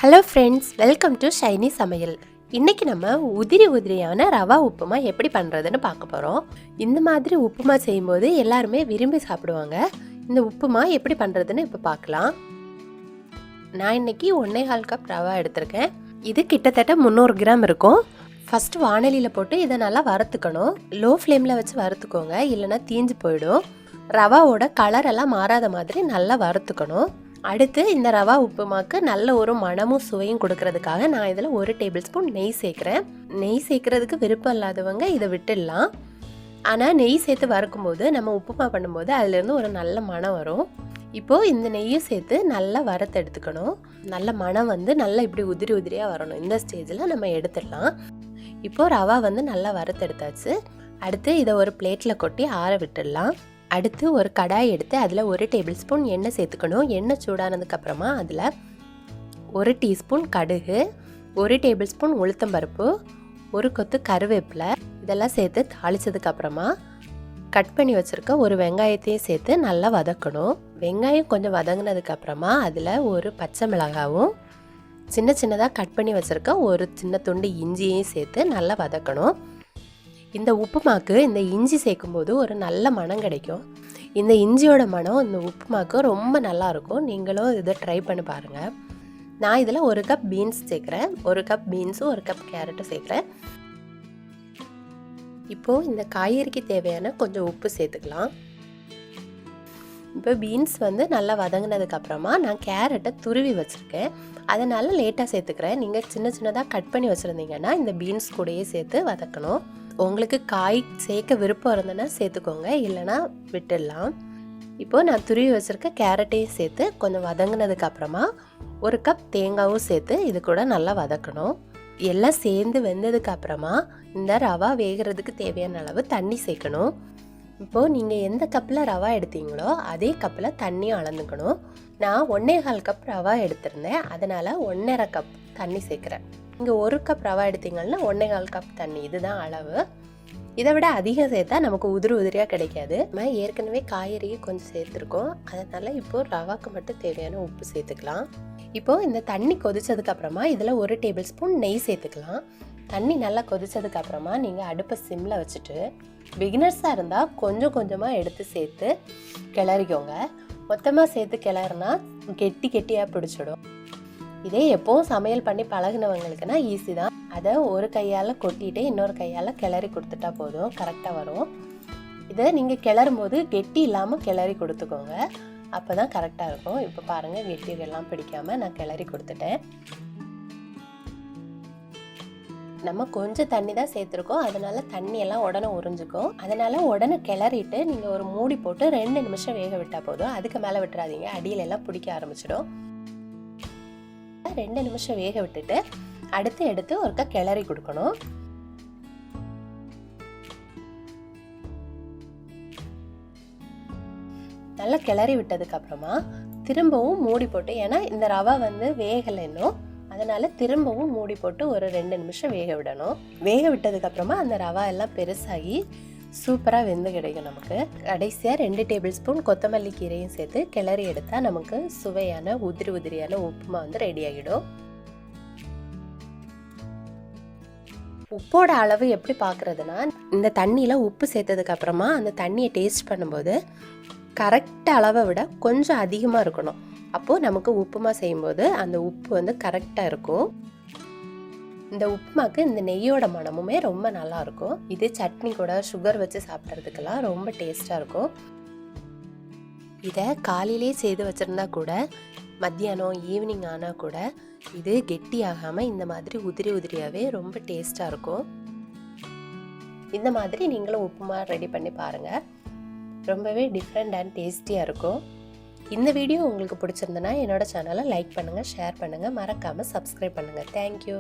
Hello friends, welcome to Shiny சமையல். இன்றைக்கி நம்ம உதிரியான ரவா உப்புமா எப்படி பண்ணுறதுன்னு பார்க்க போகிறோம். இந்த மாதிரி உப்புமா செய்யும்போது எல்லாருமே விரும்பி சாப்பிடுவாங்க. இந்த உப்புமா எப்படி பண்ணுறதுன்னு இப்போ பார்க்கலாம். நான் இன்றைக்கி 1.25 கப் ரவா எடுத்திருக்கேன். இது கிட்டத்தட்ட 300 கிராம் இருக்கும். ஃபஸ்ட்டு வானலியில் போட்டு இதை நல்லா வறுத்துக்கணும். லோ ஃப்ளேமில் வச்சு வறுத்துக்கோங்க, இல்லைன்னா தீஞ்சு போயிடும். ரவாவோட கலரெல்லாம் மாறாத மாதிரி நல்லா வறுத்துக்கணும். அடுத்து இந்த ரவா உப்புமாக்கு நல்ல ஒரு மணமும் சுவையும் கொடுக்கறதுக்காக நான் இதில் 1 டேபிள் ஸ்பூன் நெய் சேர்க்குறேன். நெய் சேர்க்குறதுக்கு விருப்பம் இல்லாதவங்க இதை விட்டுடலாம். ஆனால் நெய் சேர்த்து வறுக்கும்போது நம்ம உப்புமா பண்ணும்போது அதுலேருந்து ஒரு நல்ல மணம் வரும். இப்போது இந்த நெய்யும் சேர்த்து நல்லா வறுத்து எடுத்துக்கணும். நல்ல மணம் நல்லா இப்படி உதிரியாக வரணும். இந்த ஸ்டேஜில் நம்ம எடுத்துடலாம். இப்போது ரவா நல்லா வறுத்து எடுத்தாச்சு. அடுத்து இதை ஒரு பிளேட்டில் கொட்டி ஆற விட்டுடலாம். அடுத்து ஒரு கடாய் எடுத்து அதில் 1 டேபிள் ஸ்பூன் எண்ணெய் சேர்த்துக்கணும். எண்ணெய் சூடானதுக்கப்புறமா அதில் 1 டீஸ்பூன் கடுகு, 1 டேபிள் ஸ்பூன் உளுத்தம்பருப்பு, 1 கொத்து கருவேப்பிலை இதெல்லாம் சேர்த்து தாளித்ததுக்கப்புறமா கட் பண்ணி வச்சுருக்க ஒரு வெங்காயத்தையும் சேர்த்து நல்லா வதக்கணும். வெங்காயம் கொஞ்சம் வதங்கினதுக்கப்புறமா அதில் ஒரு பச்சை மிளகாவும் சின்னதாக கட் பண்ணி வச்சுருக்க ஒரு சின்ன துண்டு இஞ்சியையும் சேர்த்து நல்லா வதக்கணும். இந்த உப்புமாக்கு இந்த இஞ்சி சேர்க்கும்போது ஒரு நல்ல மனம் கிடைக்கும். இந்த இஞ்சியோட மனம் இந்த உப்புமாக்கு ரொம்ப நல்லாயிருக்கும். நீங்களும் இதை ட்ரை பண்ணி பாருங்கள். நான் இதில் 1 கப் பீன்ஸ் சேர்க்குறேன். 1 கப் பீன்ஸும் 1 கப் கேரட்டும் சேர்க்குறேன். இப்போது இந்த காய்கறிக்கு தேவையான கொஞ்சம் உப்பு சேர்த்துக்கலாம். இப்போ பீன்ஸ் நல்லா வதங்கினதுக்கப்புறமா நான் கேரட்டை துருவி வச்சுருக்கேன். அதனால் லேட்டாக சேர்த்துக்கிறேன். நீங்கள் சின்னதாக கட் பண்ணி வச்சுருந்தீங்கன்னா இந்த பீன்ஸ் கூடயே சேர்த்து வதக்கணும். உங்களுக்கு காய் சேர்க்க விருப்பம் இருந்ததுன்னா சேர்த்துக்கோங்க, இல்லைனா விட்டுடலாம். இப்போது நான் துருவி வச்சுருக்க கேரட்டையும் சேர்த்து கொஞ்சம் வதங்கினதுக்கப்புறமா 1 கப் தேங்காயும் சேர்த்து இது கூட நல்லா வதக்கணும். எல்லாம் சேர்ந்து வெந்ததுக்கப்புறமா இந்த ரவா வேகிறதுக்கு தேவையான அளவு தண்ணி சேர்க்கணும். இப்போது நீங்கள் எந்த கப்பில் ரவா எடுத்தீங்களோ அதே கப்பில் தண்ணியும் அளந்துக்கணும். நான் 1.25 கப் ரவா எடுத்திருந்தேன், அதனால் 1.5 கப் தண்ணி சேர்க்குறேன். இங்கே 1 கப் ரவா எடுத்தீங்கன்னா 1.25 கப் தண்ணி, இதுதான் அளவு. இதை விட அதிகம் சேர்த்தா நமக்கு உதிரியாக கிடைக்காது. நம்ம ஏற்கனவே காய்கறியை கொஞ்சம் சேர்த்துருக்கோம், அதனால் இப்போது ரவாக்கு மட்டும் தேவையான உப்பு சேர்த்துக்கலாம். இப்போது இந்த தண்ணி கொதிச்சதுக்கப்புறமா இதில் 1 டேபிள் ஸ்பூன் நெய் சேர்த்துக்கலாம். தண்ணி நல்லா கொதிச்சதுக்கப்புறமா நீங்கள் அடுப்பை சிம்மில் வச்சுட்டு, பிகினர்ஸாக இருந்தால் கொஞ்சமாக எடுத்து சேர்த்து கிளறிக்கோங்க. மொத்தமாக சேர்த்து கிளறினா கெட்டியாக பிடிச்சிடும். இதே எப்போவும் சமையல் பண்ணி பழகினவங்களுக்குன்னா ஈஸி தான். அதை ஒரு கையால் கொட்டிட்டு இன்னொரு கையால் கிளறி கொடுத்துட்டா போதும், கரெக்டாக வரும். இதை நீங்கள் கிளறும் போது கெட்டி இல்லாமல் கிளறி கொடுத்துக்கோங்க, அப்போ தான் கரெக்டாக இருக்கும். இப்போ பாருங்கள், கெட்டியெல்லாம் பிடிக்காமல் நான் கிளறி கொடுத்துட்டேன். நம்ம கொஞ்சம் தண்ணி தான் சேர்த்துருக்கோம், அதனால் தண்ணியெல்லாம் உடனே உறிஞ்சிக்கும். அதனால் உடனே கிளறிட்டு நீங்கள் ஒரு மூடி போட்டு 2 நிமிஷம் வேக விட்டால் போதும். அதுக்கு மேலே விட்டுறாதீங்க, அடியிலெல்லாம் பிடிக்க ஆரம்பிச்சிடும். 2 நிமிஷம் வேக விட்டுட்டு அடுத்து எடுத்து ஒருக்கா கிளறி கொடுக்கணும். நல்லா கிளறி விட்டதுக்கு அப்புறமா திரும்பவும் மூடி போட்டு, ஏன்னா இந்த ரவா வேகலை இன்னும், அதனால திரும்பவும் மூடி போட்டு ஒரு 2 நிமிஷம் வேக விடணும். வேக விட்டதுக்கு அப்புறமா அந்த ரவா எல்லாம் பெருசாகி சூப்பராக வெந்து கிடைக்கும் நமக்கு. கடைசியாக 2 டேபிள் ஸ்பூன் கொத்தமல்லி கீரையும் சேர்த்து கிளறி எடுத்தால் நமக்கு சுவையான உதிரியான உப்புமா ரெடி ஆகிடும். உப்போட அளவு எப்படி பார்க்குறதுனா, இந்த தண்ணியில் உப்பு சேர்த்ததுக்கு அப்புறமா அந்த தண்ணியை டேஸ்ட் பண்ணும்போது கரெக்ட் அளவை விட கொஞ்சம் அதிகமாக இருக்கணும். அப்போது நமக்கு உப்புமா செய்யும்போது அந்த உப்பு கரெக்டாக இருக்கும். இந்த உப்புமாக்கு இந்த நெய்யோட மணமுமே ரொம்ப நல்லாயிருக்கும். இது சட்னி கூட சுகர் வச்சு சாப்பிட்றதுக்கெல்லாம் ரொம்ப டேஸ்ட்டாக இருக்கும். இதை காலையிலே செய்து வச்சுருந்தா கூட மத்தியானம் ஈவினிங் ஆனால் கூட இது கெட்டி ஆகாமல் இந்த மாதிரி உதிரியாகவே ரொம்ப டேஸ்ட்டாக இருக்கும். இந்த மாதிரி நீங்களும் உப்புமா ரெடி பண்ணி பாருங்கள், ரொம்பவே டிஃப்ரெண்ட் அண்ட் டேஸ்டியாக இருக்கும். இந்த வீடியோ உங்களுக்கு பிடிச்சிருந்தனா என்னோட சேனலை லைக் பண்ணுங்கள், ஷேர் பண்ணுங்கள், மறக்காமல் சப்ஸ்கிரைப் பண்ணுங்கள். தேங்க்யூ.